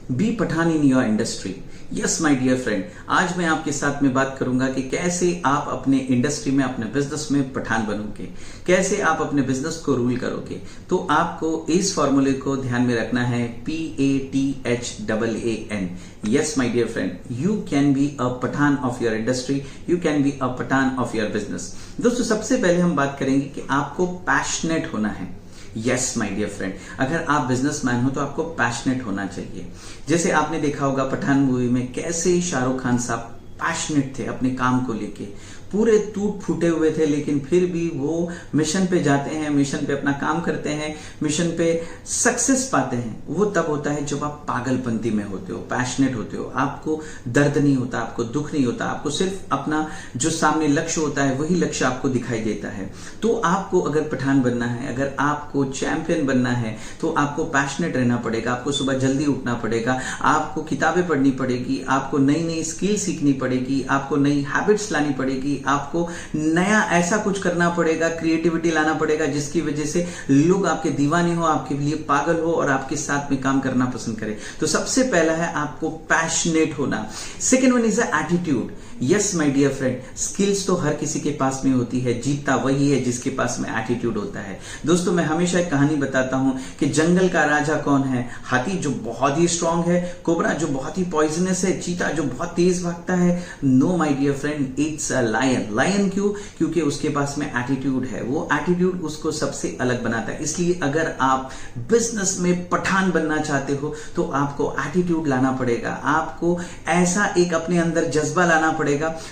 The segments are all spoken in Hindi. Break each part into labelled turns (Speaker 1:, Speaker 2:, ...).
Speaker 1: B Pathaan in your industry. Yes my dear friend, आज मैं आपके साथ में बात करूंगा कि कैसे आप अपने इंडस्ट्री में, अपने बिजनेस में पठान बनोगे, कैसे आप अपने बिजनेस को रूल करोगे। तो आपको इस फॉर्मूले को ध्यान में रखना है, PATHAAN। Yes my dear friend, you can be a Pathaan of your industry, you can be a Pathaan of your business. दोस्तों, सबसे पहले हम बात करेंगे कि आपको पैशनेट होना है। यस माय डियर फ्रेंड, अगर आप बिजनेसमैन हो तो आपको पैशनेट होना चाहिए। जैसे आपने देखा होगा पठान मूवी में कैसे शाहरुख खान साहब पैशनेट थे अपने काम को लेके, पूरे टूट फूटे हुए थे, लेकिन फिर भी वो मिशन पे जाते हैं, मिशन पे अपना काम करते हैं, मिशन पे सक्सेस पाते हैं। वो तब होता है जब आप पागलपंती में होते हो, पैशनेट होते हो, आपको दर्द नहीं होता, आपको दुख नहीं होता, आपको सिर्फ अपना जो सामने लक्ष्य होता है वही लक्ष्य आपको दिखाई देता है। तो आपको अगर पठान बनना है, अगर आपको चैंपियन बनना है, तो आपको पैशनेट रहना पड़ेगा। आपको सुबह जल्दी उठना पड़ेगा, आपको किताबें पढ़नी पड़ेगी, आपको नई नई स्किल सीखनी पड़ेगी, आपको नई हैबिट्स लानी पड़ेगी, आपको नया ऐसा कुछ करना पड़ेगा, क्रिएटिविटी लाना पड़ेगा जिसकी वजह से लोग आपके दीवाने हो, आपके लिए पागल हो और आपके साथ में काम करना पसंद करें। तो सबसे पहला है आपको पैशनेट होना। Second one is attitude. Yes my dear friend, skills तो हर किसी के पास में होती है, जीतता वही है जिसके पास में एटीट्यूड होता है। दोस्तों, मैं हमेशा एक कहानी बताता हूं कि जंगल का राजा कौन है? हाथी जो बहुत ही स्ट्रांग है, कोबरा जो बहुत ही पॉइजनस है, चीता जो बहुत तेज भागता है। No my dear friend, it's a lion. Lion क्यों? क्योंकि उसके पास में एटीट्यूड है। वो एटीट्यूड उसको सबसे अलग बनाता है। इसलिए अगर आप बिजनेस में पठान बनना चाहते हो तो आपको एटीट्यूड लाना पड़ेगा, आपको ऐसा एक अपने अंदर जज्बा लाना पड़ेगा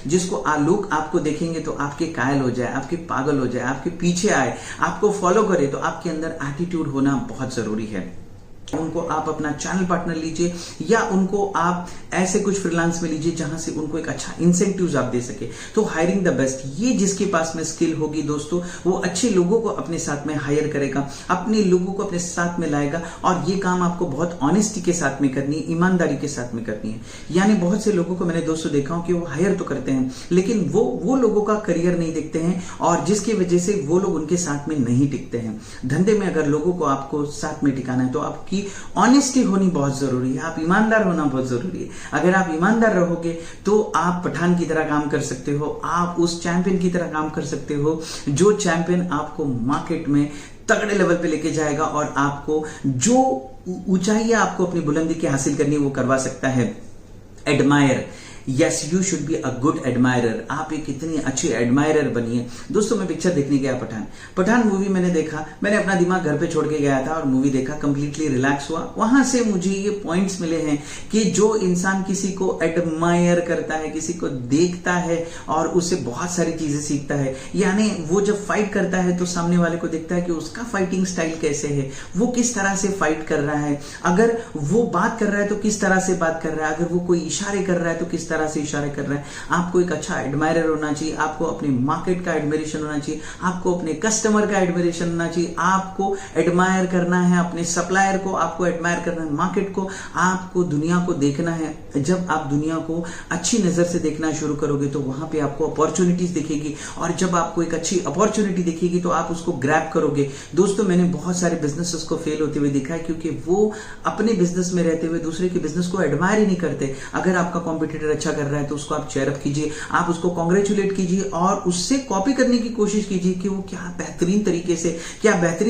Speaker 1: जिसको लोग आपको देखेंगे तो आपके कायल हो जाए, आपके पागल हो जाए, आपके पीछे आए, आपको फॉलो करे। तो आपके अंदर एटीट्यूड होना बहुत जरूरी है। उनको आप अपना चैनल पार्टनर लीजिए या उनको आप ऐसे कुछ फ्रीलांस में लीजिए जहां से उनको एक अच्छा इंसेंटिव्स आप दे सके। तो हायरिंग द बेस्ट, ये जिसके पास में स्किल होगी दोस्तों, वो अच्छे लोगों को अपने साथ में हायर करेगा, अपने लोगों को अपने साथ में लाएगा। और ये काम आपको बहुत ऑनेस्टी के साथ में करनी है, ईमानदारी के साथ में करनी है। यानी बहुत से लोगों को मैंने दोस्तों देखा हूं कि वो हायर तो करते हैं लेकिन वो लोगों का करियर नहीं देखते हैं और जिसकी वजह से वो लोग उनके साथ में नहीं टिकते हैं। धंधे में अगर लोगों को आपको साथ में टिकाना है तो आपकी ऑनेस्टी होनी बहुत जरूरी है, आप ईमानदार होना बहुत जरूरी है। अगर आप ईमानदार रहोगे तो आप पठान की तरह काम कर सकते हो, आप उस चैंपियन की तरह काम कर सकते हो जो चैंपियन आपको मार्केट में तगड़े लेवल पे लेके जाएगा और आपको जो ऊंचाई आपको अपनी बुलंदी की हासिल करनी है वो करवा सकता है। Admire, yes you should be a good admirer. आप एक कितनी अच्छी एडमायरर बनिए। दोस्तों, मैं पिक्चर देखने गया पठान मूवी मैंने देखा, मैंने अपना दिमाग घर पे छोड़ के गया था और मूवी देखा, कंप्लीटली रिलैक्स हुआ। वहां से मुझे ये पॉइंट्स मिले हैं कि जो इंसान किसी को एडमायर करता है, किसी को देखता है और उससे बहुत सारी चीजें सीखता है, यानी वो जब फाइट करता है तो सामने वाले को देखता है कि उसका फाइटिंग स्टाइल कैसे है, वो किस तरह से फाइट कर रहा है, अगर वो बात कर रहा है तो किस तरह से बात कर रहा है, अगर वो कोई इशारे कर रहा है तो किस तरह से इशारे कर रहा है। आपको एक अच्छा एडमायरर होना चाहिए, आपको अपने मार्केट का एडमिरेशन होना चाहिए, आपको अपने कस्टमर का एडमिरेशन होना चाहिए, आपको एडमायर करना है अपने सप्लायर को, आपको एडमायर करना है मार्केट को, आपको दुनिया को देखना है। जब आप दुनिया को अच्छी नजर से देखना शुरू करोगे तो वहां पे आपको अपॉर्चुनिटीज दिखेगी और जब आपको एक अच्छी अपॉर्चुनिटी दिखेगी तो आप उसको ग्रैब करोगे। दोस्तों, मैंने बहुत सारे बिजनेसेस को फेल होते हुए देखा है क्योंकि वो अपने बिजनेस में रहते हुए दूसरे के बिजनेस को एडमायर ही नहीं करते। अगर आपका कॉम्पिटिटर अच्छा कर रहा है तो उसको आप चेयर अप कीजिए, आप उसको कॉन्ग्रेचुलेट कीजिए और उससे कॉपी करने की कोशिश कीजिए कि वो क्या बेहतरीन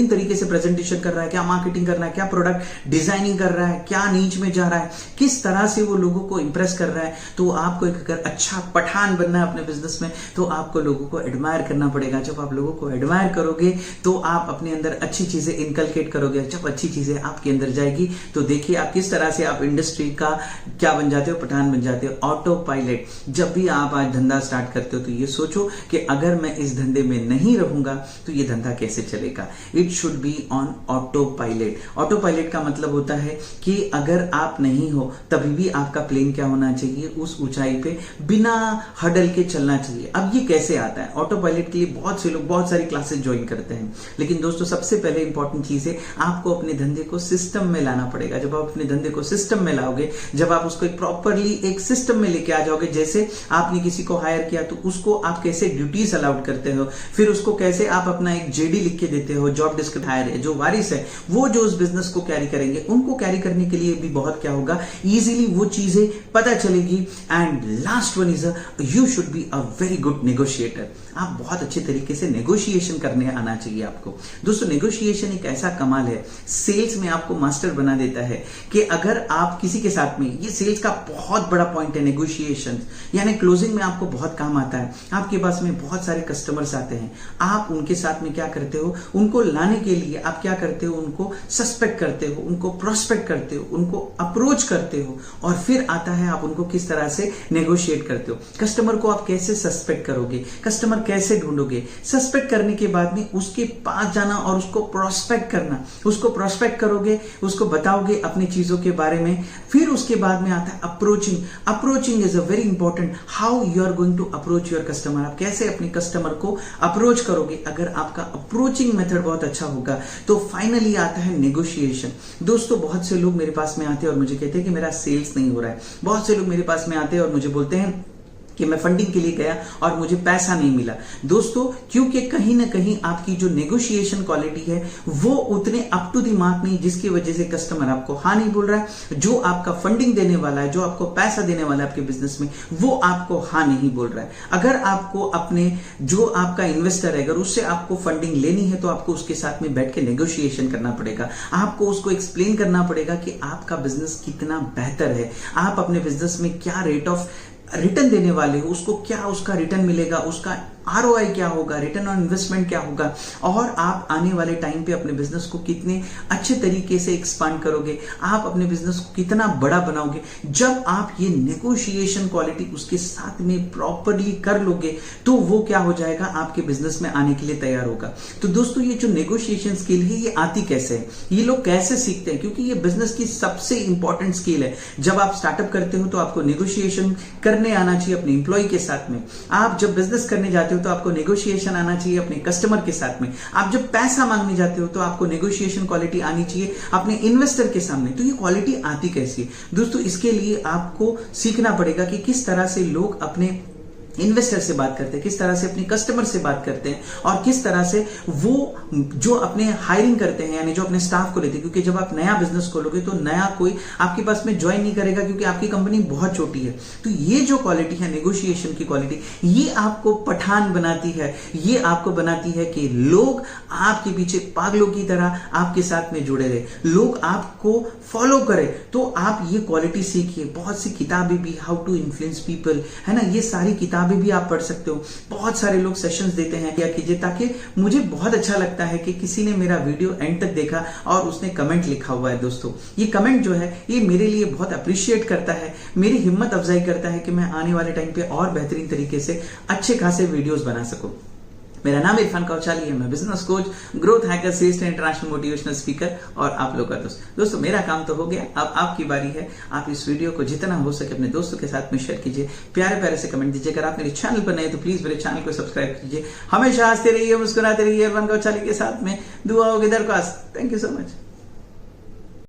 Speaker 1: तरीके से प्रेजेंटेशन कर रहा है, क्या मार्केटिंग कर रहा है, क्या प्रोडक्ट डिजाइनिंग कर रहा है, क्या नीच में जा रहा है, किस तरह से वो लोगों को इंप्रेस कर रहा है। तो आपको एक अगर अच्छा पठान बनना है अपने बिजनेस में तो आपको लोगों को एडमायर करना पड़ेगा। जब आप लोगों को एडमायर करोगे तो आप अपने अंदर अच्छी चीजें इनकलकेट करोगे। जब अच्छी चीजें आपके अंदर जाएगी तो देखिए आप किस तरह से आप इंडस्ट्री का क्या बन जाते हो, पठान बन जाते हो। ऑटो पायलट, जब भी आप आज धंधा स्टार्ट करते हो तो ये सोचो कि अगर मैं इस धंधे में नहीं रहूंगा तो ये धंधा कैसे चलेगा। It should be on auto pilot. Auto pilot का मतलब होता है कि अगर आप नहीं हो तभी भी आपका प्लेन क्या होना चाहिए, उस ऊंचाई पे बिना हडल के चलना चाहिए। अब ये कैसे आता है? ऑटो पायलट के लिए बहुत से लोग बहुत सारी क्लासेस ज्वाइन करते हैं, लेकिन दोस्तों सबसे पहले इंपॉर्टेंट चीज है आपको अपने धंधे को सिस्टम में लाना पड़ेगा। जब आप अपने धंधे को सिस्टम में लाओगे, जब आप उसको प्रॉपरली एक सिस्टम में लेके आ जाओगे। जैसे आपने किसी को हायर किया तो उसको आप कैसे ड्यूटीज अलाउड करते हो, फिर उसको कैसे आप अपना एक जेडी लिख के देते हो, जॉब डिस्क्रिप्शन। हायर है जो वारिस है वो जो उस बिजनेस को कैरी करेंगे, उनको कैरी करने के लिए भी बहुत क्या होगा, इजीली वो चीजें पता चलेगी। And last one is you should be a very good negotiator. आप बहुत अच्छे तरीके से नेगोशिएशन करने आना चाहिए आपको। दोस्तों नेगोशिएशन एक ऐसा कमाल है, सेल्स में आपको मास्टर बना देता है कि अगर आप किसी के साथ में, ये सेल्स का बहुत बड़ा पॉइंट है नेगोशिएशन, यानी क्लोजिंग में आपको बहुत काम आता है। आपके पास में बहुत सारे कस्टमर्स आते हैं, आप उनके साथ में क्या करते हो, उनको लाने के लिए आप क्या करते हो, उनको सस्पेक्ट करते हो, उनको प्रोस्पेक्ट करते हो, उनको अप्रोच करते हो, और फिर आता है आप उनको किस तरह से नेगोशिएट करते हो। कस्टमर को आप कैसे सस्पेक्ट करोगे, कस्टमर कैसे ढूंढोगे, सस्पेक्ट करने के बाद में उसके पास जाना और उसको प्रोस्पेक्ट करना, उसको प्रोस्पेक्ट करोगे, उसको बताओगे अपनी चीजों के बारे में। फिर उसके बाद में आता है approaching. Approaching is a very important, how you are going to approach your customer. आप कैसे अपने कस्टमर को अप्रोच करोगे। अगर आपका अप्रोचिंग मेथड बहुत अच्छा होगा तो फाइनली आता है नेगोशिएशन। दोस्तों बहुत से लोग मेरे पास में आते हैं और मुझे कहते हैं कि मेरा सेल्स नहीं हो रहा है। बहुत से लोग मेरे पास में आते हैं और मुझे बोलते हैं कि मैं फंडिंग के लिए गया और मुझे पैसा नहीं मिला। दोस्तों क्योंकि कहीं ना कहीं आपकी जो नेगोशिएशन क्वालिटी है वो उतने अप टू द मार्क नहीं, जिसकी वजह से कस्टमर आपको हाँ नहीं बोल रहा है। जो आपका फंडिंग देने वाला है, जो आपको पैसा देने वाला है आपके बिजनेस में, वो आपको हाँ नहीं बोल रहा है। अगर आपको अपने जो आपका इन्वेस्टर है, अगर उससे आपको फंडिंग लेनी है तो आपको उसके साथ में बैठ के नेगोशिएशन करना पड़ेगा। आपको उसको एक्सप्लेन करना पड़ेगा कि आपका बिजनेस कितना बेहतर है, आप अपने बिजनेस में क्या रेट ऑफ रिटर्न देने वाले हो, उसको क्या उसका रिटर्न मिलेगा, उसका ROI क्या होगा, रिटर्न ऑन इन्वेस्टमेंट क्या होगा, और आप आने वाले टाइम पे अपने बिजनेस को कितने अच्छे तरीके से एक्सपांड करोगे, आप अपने बिजनेस को कितना बड़ा बनाओगे। जब आप ये नेगोशिएशन क्वालिटी उसके साथ में प्रॉपरली कर लोगे तो वो क्या हो जाएगा, आपके बिजनेस में आने के लिए तैयार होगा। तो दोस्तों ये जो नेगोशिएशन स्किल है ये आती कैसे है, ये लोग कैसे सीखते हैं, क्योंकि ये बिजनेस की सबसे इंपॉर्टेंट स्किल है। जब आप स्टार्टअप करते हो तो आपको नेगोशिएशन करने आना चाहिए अपने एम्प्लॉय के साथ में। आप जब बिजनेस करने जाते हो तो आपको नेगोशिएशन आना चाहिए अपने कस्टमर के साथ में। आप जब पैसा मांगने जाते हो तो आपको नेगोशिएशन क्वालिटी आनी चाहिए अपने इन्वेस्टर के सामने। तो ये क्वालिटी आती कैसी है दोस्तों, इसके लिए आपको सीखना पड़ेगा कि किस तरह से लोग अपने इन्वेस्टर से बात करते हैं, किस तरह से अपने कस्टमर से बात करते हैं, और किस तरह से वो जो अपने हायरिंग करते हैं, यानी जो अपने स्टाफ को लेते हैं। क्योंकि जब आप नया बिजनेस खोलोगे तो नया कोई आपके पास में ज्वाइन नहीं करेगा, क्योंकि आपकी कंपनी बहुत छोटी है। तो ये जो क्वालिटी है नेगोशिएशन की क्वालिटी, ये आपको पठान बनाती है, ये आपको बनाती है कि लोग आपके पीछे पागलों की तरह आपके साथ में जुड़े रहे, लोग आपको फॉलो करें। तो आप ये क्वालिटी सीखिए। बहुत सी किताबें भी, हाउ टू इन्फ्लुएंस पीपल, है ना, ये सारी किताबें भी आप पढ़ सकते हो। बहुत सारे लोग सेशंस देते हैं, क्या कीजिए, ताकि मुझे बहुत अच्छा लगता है कि किसी ने मेरा वीडियो एंड तक देखा और उसने कमेंट लिखा हुआ है। दोस्तों ये कमेंट जो है ये मेरे लिए बहुत अप्रिशिएट करता है, मेरी हिम्मत अफजाई करता है कि मैं आने वाले टाइम पे और बेहतरीन तरीके से अच्छे खासे वीडियोस बना सकूं। मेरा नाम इरफान कौचाली है, मैं business coach, growth hacker, sales international motivational speaker और आप लोग का दोस्त। दोस्तों मेरा काम तो हो गया, अब आपकी बारी है। आप इस वीडियो को जितना हो सके अपने दोस्तों के साथ में शेयर कीजिए, प्यारे प्यारे से कमेंट दीजिए। अगर आप मेरे चैनल पर नए तो प्लीज मेरे चैनल को सब्सक्राइब कीजिए। हमेशा हंसते रहिए, मुस्कुराते रहिए, इरफान कौचाली के साथ में दुआ होगी दरख्वास्त। Thank you so much.